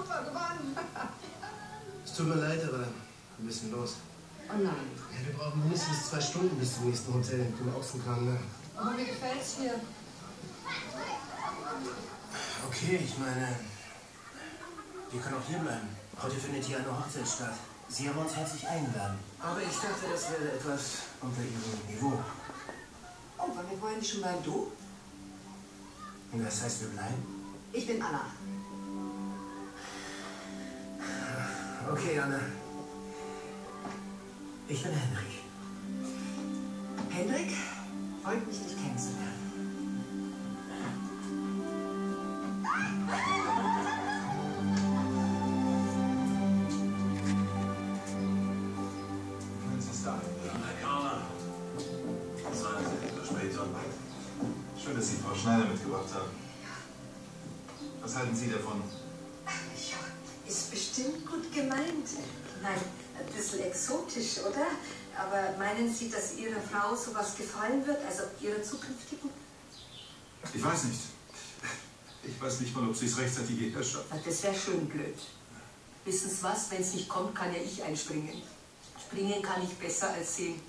Super, gewonnen. Es tut mir leid, aber wir müssen los. Oh nein. Ja, wir brauchen mindestens 2 Stunden bis zum nächsten Hotel, dem Ochsenkram, ne? Aber mir gefällt's hier. Okay, ich meine, wir können auch hier bleiben. Heute findet hier eine Hochzeit statt. Sie haben uns herzlich eingeladen. Aber ich dachte, das wäre etwas unter Ihrem Niveau. Oh, waren wir vorhin schon beim Du? Und das heißt, wir bleiben? Ich bin Anna. Okay, Anna. Ich bin Henrik. Hendrik? Freut mich, dich kennenzulernen. Schön, dass Sie Frau Schneider mitgebracht haben. Was halten Sie davon? Ja, ist bestimmt gut gemeint. Nein, ein bisschen exotisch, oder? Aber meinen Sie, dass Ihrer Frau sowas gefallen wird, also Ihrer zukünftigen? Ich weiß nicht. Ich weiß nicht mal, ob sie es rechtzeitig hierher schafft. Das wäre schön blöd. Wissen Sie was? Wenn es nicht kommt, kann ja ich einspringen. Springen kann ich besser als sehen.